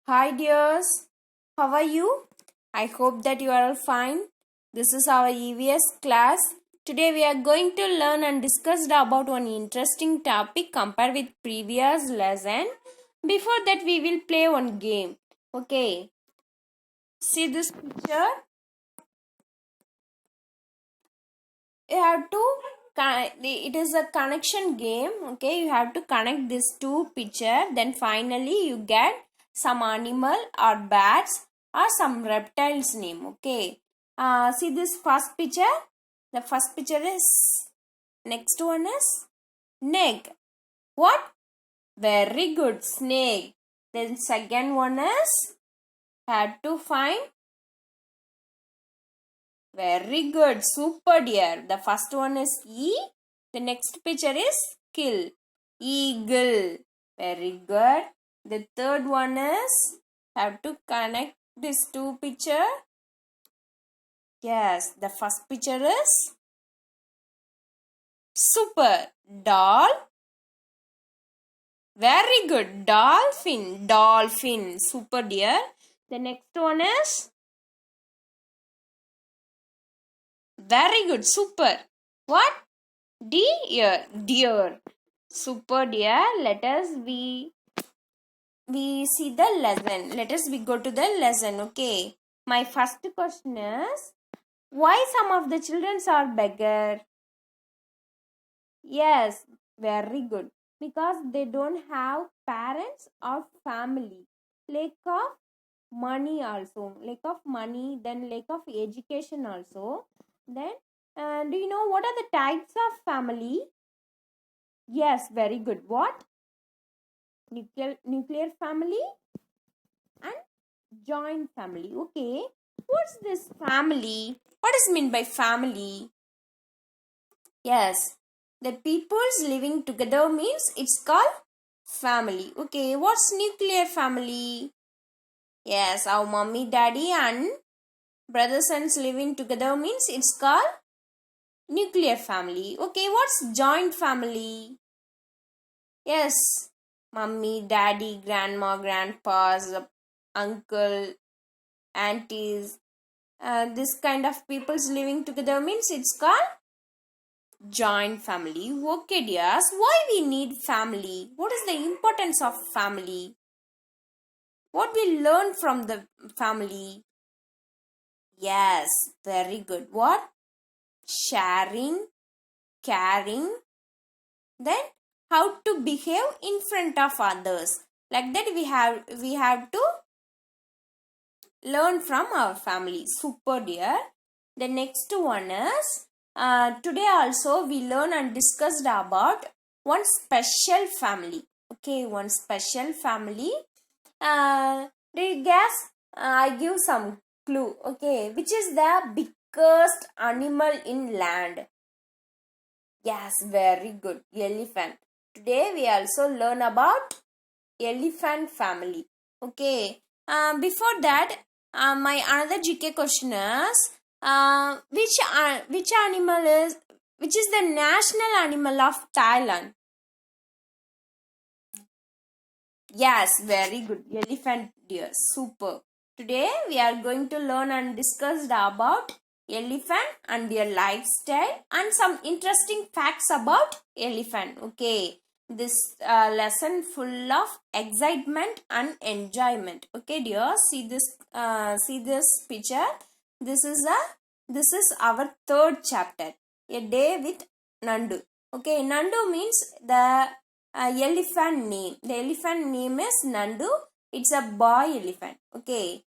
Hi dears, how are you? I hope that you are all fine. This is our EVS class. Today we are going to learn and discuss about one interesting topic compared with previous lesson. Before that we will play one game. Okay, see this picture? You have to, it is a connection game. Okay, you have to connect these two picture. Then finally you get some animal or bats or some reptiles name. Okay, see this first picture. The first picture is, next one is snake. What? Very good, snake. Then second one is, had to find. Very good, super dear. The first one is E. The next picture is kill. Eagle. Very good. The third one is, have to connect these two picture. Yes, the first picture is super. Doll. Very good. Dolphin. Dolphin. Super dear. The next one is very good. Super. What? Deer. Deer. Super dear. Let us we see the lesson. Let us we go to the lesson. Okay. My first question is, why some of the children are beggar? Yes, very good. Because they don't have parents or family. Lack of money also. Lack of money, then lack of education also. Then, do you know what are the types of family? Yes, very good. What? Nuclear family and joint family. Okay, what's this family? What is meant by family? Yes, the peoples living together means it's called family. Okay, what's nuclear family? Yes, our mommy, daddy and brothers and living together means it's called nuclear family. Okay, what's joint family? Yes, mommy, daddy, grandma, grandpas, uncle, aunties, this kind of peoples living together means it's called joint family. Okay dears, why we need family? What is the importance of family? What we learn from the family? Yes, very good. What? Sharing, caring, then how to behave in front of others. Like that we have to learn from our family. Super dear. The next one is, today also we learn and discussed about one special family. Okay, one special family. Do you guess? I give some clue. Okay, which is the biggest animal in land? Yes, very good. Elephant. Today we also learn about elephant family. Okay. Before that, my another GK question is, which animal is, which is the national animal of Thailand? Yes, very good. Elephant deer. Super. Today we are going to learn and discuss about elephant and their lifestyle and some interesting facts about elephant. Okay. This lesson full of excitement and enjoyment. Okay, dear. See this picture. This is our third chapter. A day with Nandu. Okay, Nandu means the elephant name. The elephant name is Nandu. It's a boy elephant. Okay.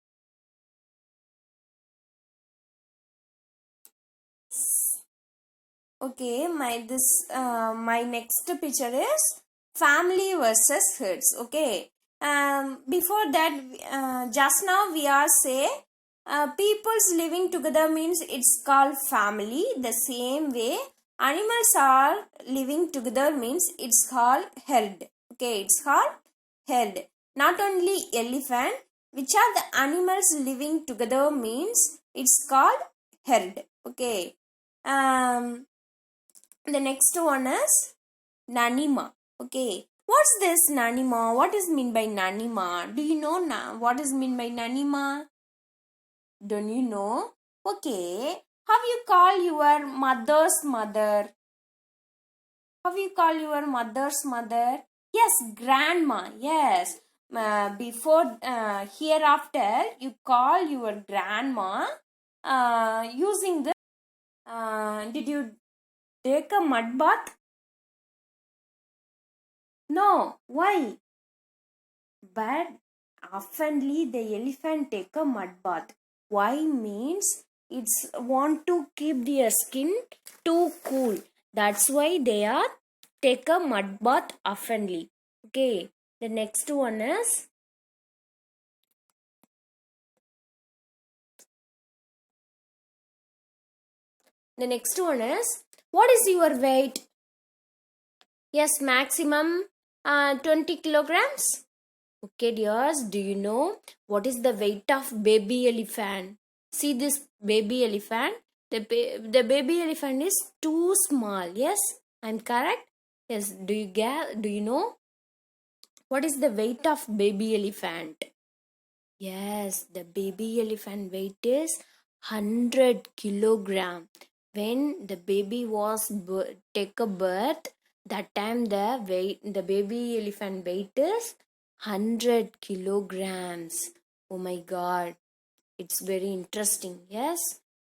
Okay, my next picture is family versus herds. Okay. Before that, just now we are say people's living together means it's called family. The same way animals are living together means it's called herd. Okay, it's called herd. Not only elephant, which are the animals living together means it's called herd. Okay. The next one is Nanima. Okay. What's this Nanima? What is mean by Nanima? Do you know what is mean by Nanima? Don't you know? Okay. How you call your mother's mother? How you call your mother's mother? Yes, grandma. Yes. Before hereafter, you call your grandma using the. Did you take a mud bath? No. Why? But oftenly the elephant take a mud bath. Why means it's want to keep their skin too cool. That's why they are take a mud bath oftenly. Okay. The next one is what is your weight? Yes, maximum 20 kilograms. Okay, dears, do you know what is the weight of baby elephant? See this baby elephant. The baby elephant is too small. Yes, I'm correct. Yes. Do you know what is the weight of baby elephant? Yes, the baby elephant weight is 100 kilogram. When the baby was take a birth, that time the baby elephant weight is 100 kilograms. Oh my god, it's very interesting. Yes,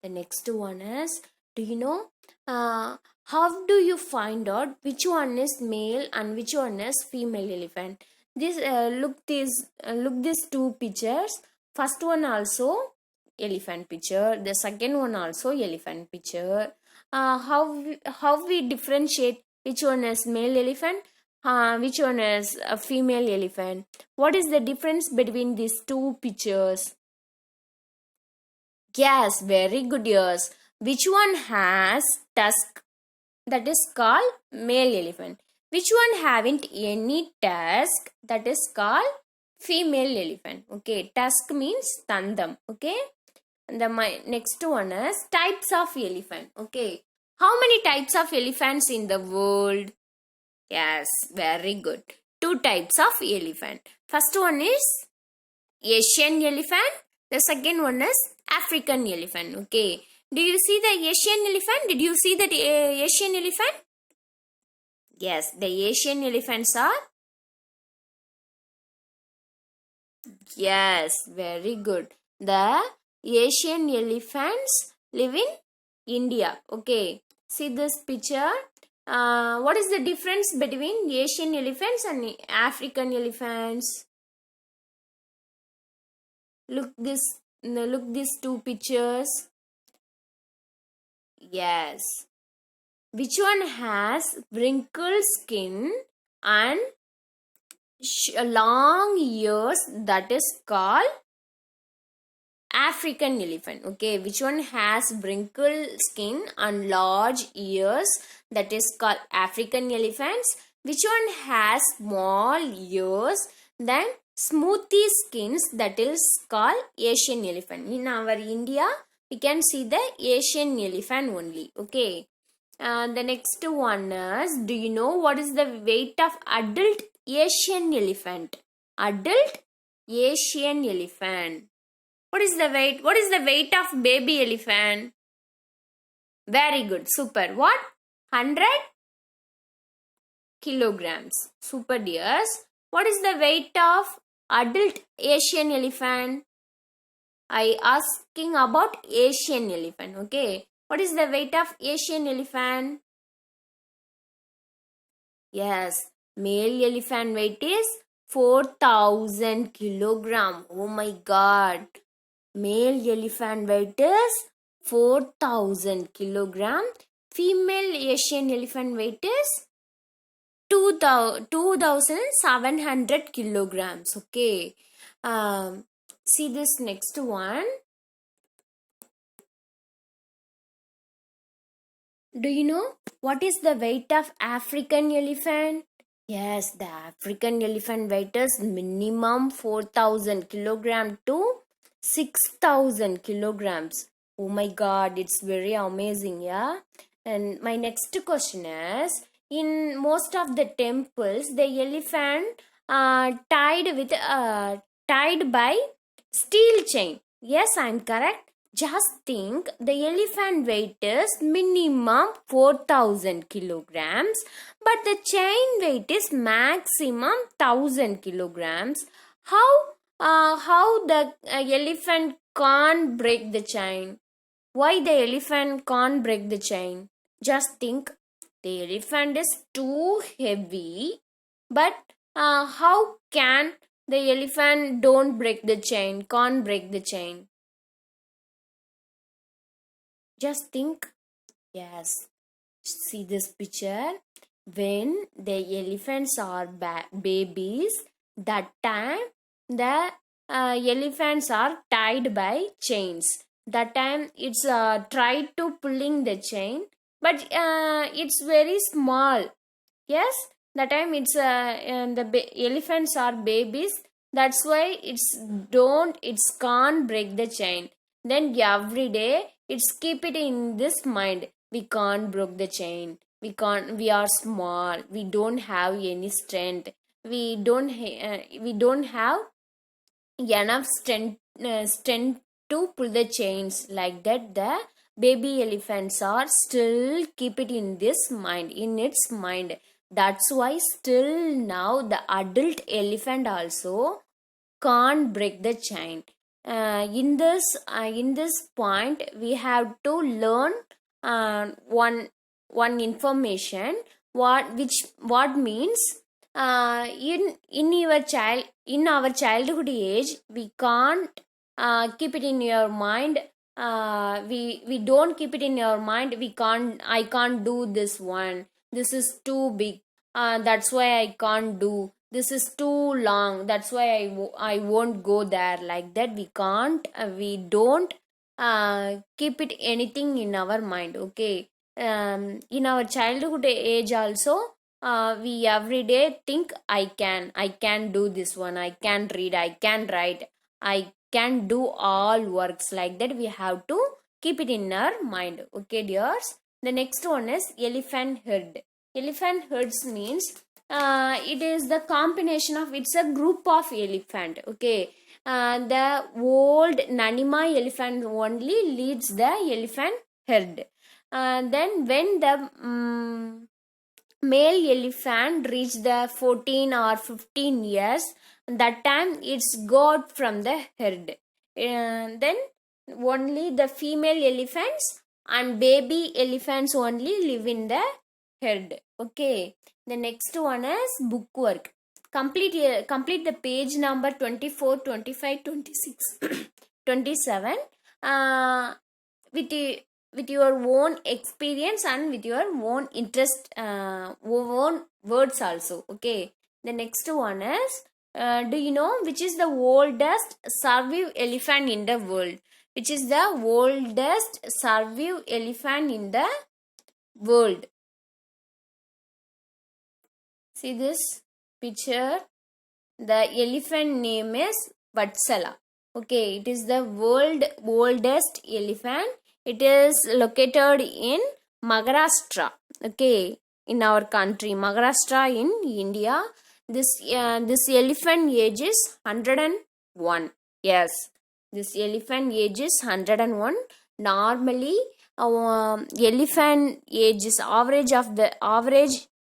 the next one is, do you know how do you find out which one is male and which one is female elephant? This look these two pictures. First one also elephant picture, the second one also elephant picture. How we differentiate which one is male elephant, which one is a female elephant? What is the difference between these two pictures? Yes, very good, yes. Which one has tusk? That is called male elephant. Which one haven't any tusk? That is called female elephant. Okay, tusk means tandam. Okay, and my next one is types of elephant. Okay, how many types of elephants in the world? Yes, very good. Two types of elephant. First one is Asian elephant. The second one is African elephant. Okay. Do you see the Asian elephant? Did you see that Asian elephant? Yes, the Asian elephants are. Yes, very good. The Asian elephants live in India. Okay. See this picture. What is the difference between Asian elephants and African elephants? Look these two pictures. Yes. Which one has wrinkled skin and long ears? That is called African elephant. Okay, which one has wrinkled skin and large ears? That is called African elephants. Which one has small ears? Then smoothie skins? That is called Asian elephant. In our India, we can see the Asian elephant only. Okay. The next one is, do you know what is the weight of adult Asian elephant? Adult Asian elephant. What is the weight? What is the weight of baby elephant? Very good. Super. What? 100 kilograms. Super, dears. What is the weight of adult Asian elephant? I asking about Asian elephant. Okay. What is the weight of Asian elephant? Yes. Male elephant weight is 4,000 kilogram. Oh my god. Male elephant weight is 4,000 kilogram. Female Asian elephant weight is 2,700 kilograms. Okay. See this next one. Do you know what is the weight of African elephant? Yes, the African elephant weight is minimum 4,000 kilogram to 6,000 kilograms. Oh my god, it's very amazing, yeah. And my next question is, in most of the temples, the elephant tied by steel chain. Yes, I'm correct. Just think, the elephant weight is minimum 4,000 kilograms, but the chain weight is maximum 1,000 kilograms. How the elephant can't break the chain? Why the elephant can't break the chain? Just think, the elephant is too heavy, but how can the elephant don't break the chain, can't break the chain? Just think. Yes. See this picture. When the elephants are babies, that time the elephants are tied by chains. That time it's tried to pulling the chain, but it's very small. Yes, that time it's and the elephants are babies. That's why it's can't break the chain. Then every day it's keep it in this mind. We can't break the chain. We are small. We don't have any strength. We don't have enough strength to pull the chains. Like that, the baby elephants are still keep it in this mind, in its mind. That's why still now the adult elephant also can't break the chain. In this point, we have to learn one information. What means, in our childhood age, we can't keep it in your mind. We don't keep it in your mind. I can't do this one. This is too big. That's why I can't do. This is too long. That's why I won't go there. Like that, we can't. We don't keep it anything in our mind. Okay. In our childhood age also, we every day think, I can do this one, I can read, I can write, I can do all works. Like that, we have to keep it in our mind. Okay, dears. The next one is elephant herd. Elephant herds means, it is the combination of, it's a group of elephant. Okay, the old Nanima elephant only leads the elephant herd. Then when the male elephant reach the 14 or 15 years, that time it's got from the herd. Then only the female elephants and baby elephants only live in the herd. Okay, the next one is bookwork. Complete the page number 24, 25, 26, 27 with with your own experience and with your own interest, own words also. Okay, the next one is, do you know which is the oldest survive elephant in the world? Which is the oldest survive elephant in the world? See this picture. The elephant name is Vatsala. Okay, it is the world oldest elephant. It is located in Maharashtra. Okay, in our country, Maharashtra in India. This elephant age is 101. Yes, this elephant age is 101. Normally, elephant age is average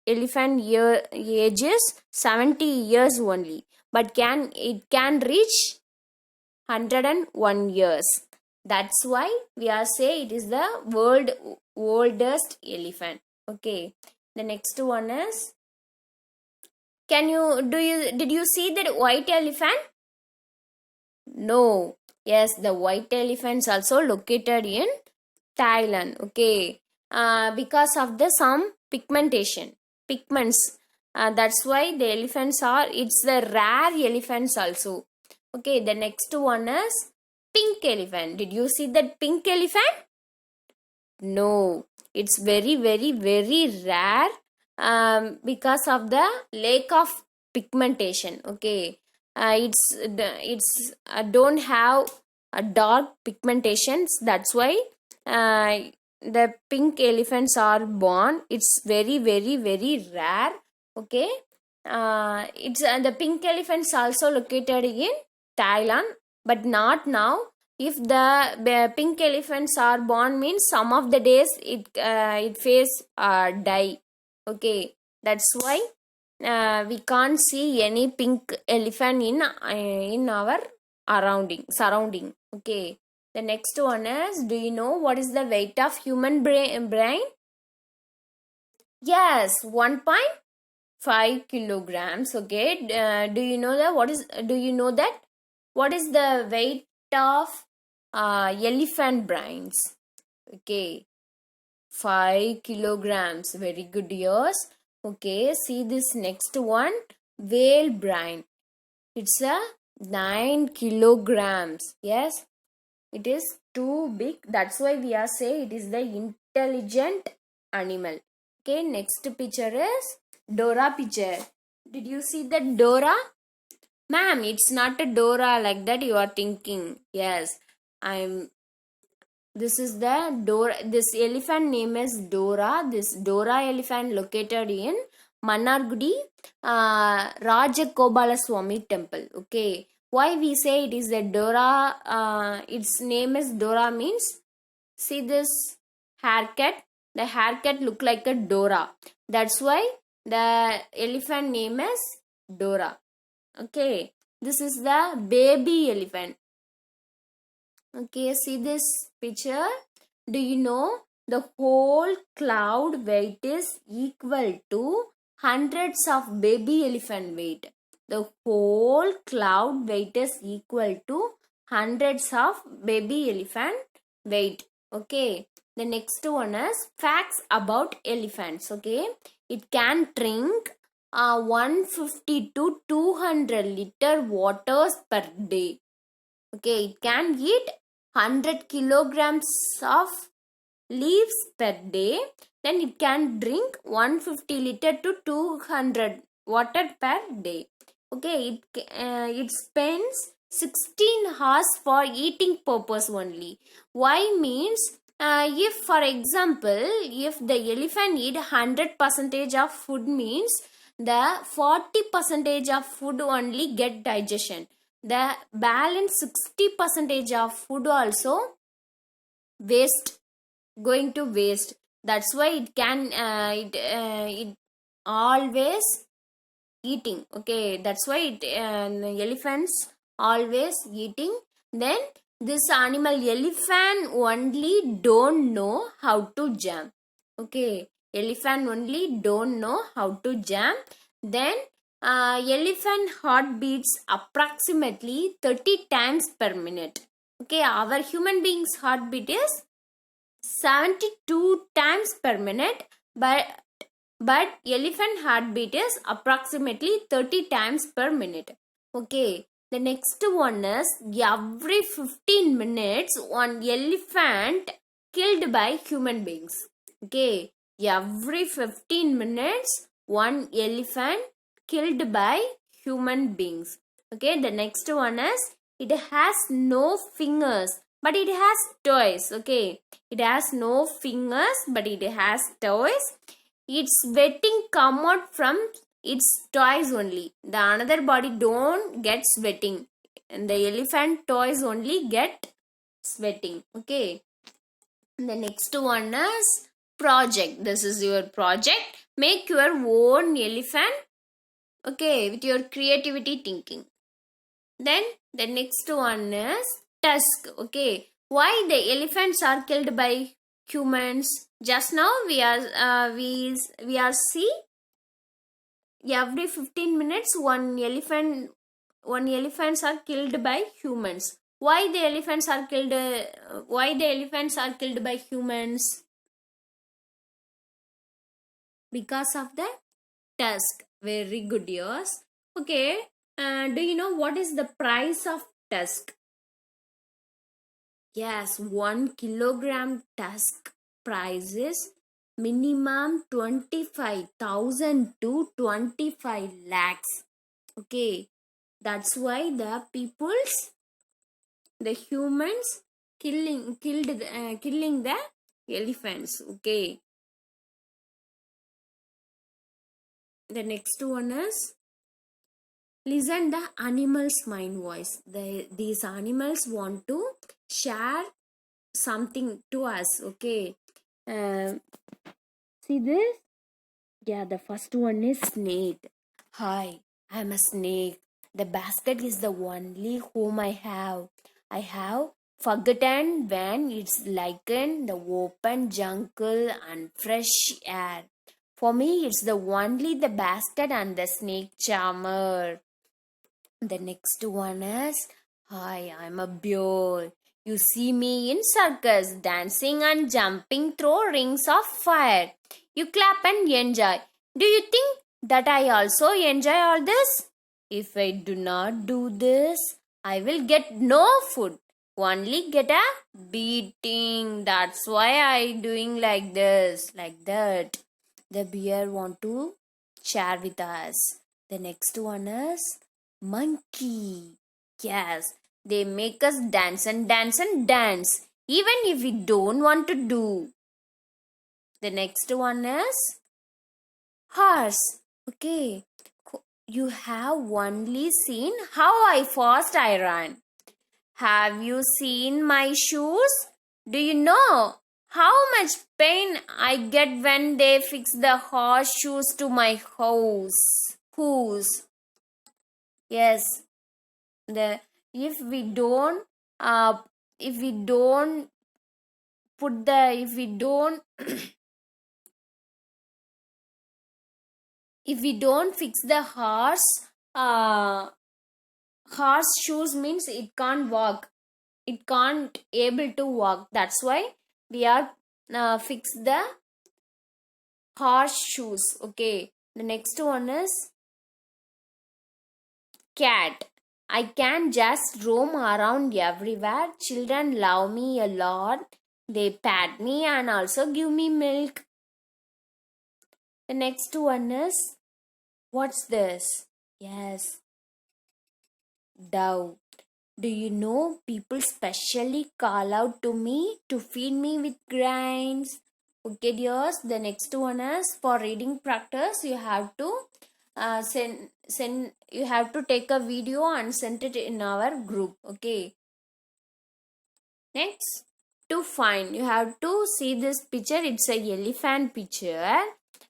elephant age is 70 years only, but it can reach 101 years. That's why we are say it is the world oldest elephant. Okay, the next one is, did you see that white elephant? No. Yes, the white elephants also located in Thailand. Okay, because of the some pigments. That's why the elephants are, it's the rare elephants also. Okay, the next one is pink elephant. Did you see that pink elephant? No, it's very, very, very rare, because of the lack of pigmentation. Okay, it's don't have a dark pigmentations. That's why the pink elephants are born, it's very very very rare. Okay, it's the pink elephants also located in Thailand, but not now. If the pink elephants are born means some of the days it face die. Okay, that's why we can't see any pink elephant in our surrounding. Okay, the next one is, do you know what is the weight of human brain? Yes, 1.5 kilograms. Okay, do you know that? Do you know that? What is the weight of elephant brains? Okay, 5 kilograms. Very good, yours. Okay, see this next one. Whale brain. It's a 9 kilograms. Yes, it is too big. That's why we are saying it is the intelligent animal. Okay, next picture is Dora picture. Did you see that Dora? Ma'am, it's not a Dora like that you are thinking. Yes, I'm. This is the Dora. This elephant name is Dora. This Dora elephant located in Mannargudi Rajakobala Swami temple. Okay, why we say it is a Dora? Its name is Dora means, see this haircut. The haircut look like a Dora. That's why the elephant name is Dora. Okay, this is the baby elephant. Okay, see this picture. Do you know the whole cloud weight is equal to hundreds of baby elephant weight? The whole cloud weight is equal to hundreds of baby elephant weight. Okay, the next one is facts about elephants. Okay, it can drink 150 to 200 liter waters per day. Okay, it can eat 100 kilograms of leaves per day. Then it can drink 150 liter to 200 water per day. Okay, it spends 16 hours for eating purpose only. Why means, if for example, if the elephant eat 100% of food means the 40% of food only get digestion. The balance 60% of food also waste, going to waste. That's why it can it always eating. Okay, that's why elephants always eating. Then this animal elephant only don't know how to jump. Okay, elephant only don't know how to jump. Then elephant heart beats approximately 30 times per minute. Okay, our human beings heartbeat is 72 times per minute, but elephant heartbeat is approximately 30 times per minute. Okay, the next one is, every 15 minutes one elephant killed by human beings. Okay, every 15 minutes one elephant killed by human beings. Okay, the next one is, it has no fingers but it has toes. Okay, it has no fingers but it has toes. Its sweating come out from its toys only. The another body don't get sweating, and the elephant toys only get sweating. Okay, the next one is project. This is your project. Make your own elephant. Okay, with your creativity thinking. Then the next one is tusk. Okay, why the elephants are killed by humans? Just now we are see, every 15 minutes one elephants are killed by humans. Why the elephants are killed? Why the elephants are killed by humans? Because of the tusk. Very good, yours. Okay. Do you know what is the price of tusk? Yes, 1 kilogram tusk price is minimum 25,000 to 25 lakhs. Okay, that's why the humans killing the elephants. Okay. The next one is listen the animals' mind voice. These animals want to share something to us. Okay. Um, See this? Yeah, the first one is snake. Hi, I'm a snake. The basket is the only home I have. I have forgotten when it's like in the open jungle and fresh air. For me, it's the only the basket and the snake charmer. The next one is, hi, I'm a bear. You see me in circus dancing and jumping through rings of fire. You clap and enjoy. Do you think that I also enjoy all this? If I do not do this, I will get no food. Only get a beating. That's why I doing like this, like that. The bear want to share with us. The next one is monkey. Yes, they make us dance and dance and dance, even if we don't want to do. The next one is horse. Okay, you have only seen how fast I run. Have you seen my shoes? Do you know how much pain I get when they fix the horseshoes to my house? Whose? Yes, the if we don't uh if we don't put the if we don't if we don't fix the uh horse shoes means it can't walk, it can't able to walk. That's why we are fix the horse shoes. Okay, the next one is cat. I can just roam around everywhere. Children love me a lot. They pat me and also give me milk. The next one is, what's this? Yes, dove. Do you know people specially call out to me to feed me with grains? Okay, dears. The next one is for reading practice. You have to send. You have to take a video and send it in our group. Okay. Next, to find, you have to see this picture. It's a elephant picture.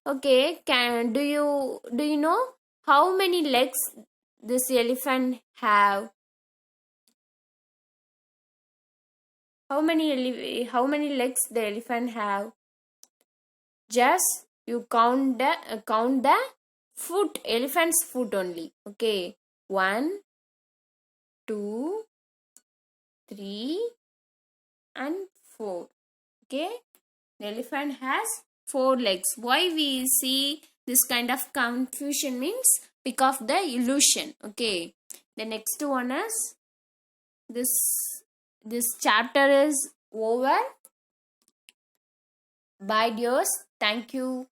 Okay, do you know how many legs this elephant have? How many legs the elephant have? Just you count the foot, elephant's foot only. Okay, 1, 2, 3, and 4. Okay, the elephant has 4 legs. Why we see this kind of confusion means because of the illusion. Okay, the next one is this this chapter is over. Bye dears, thank you.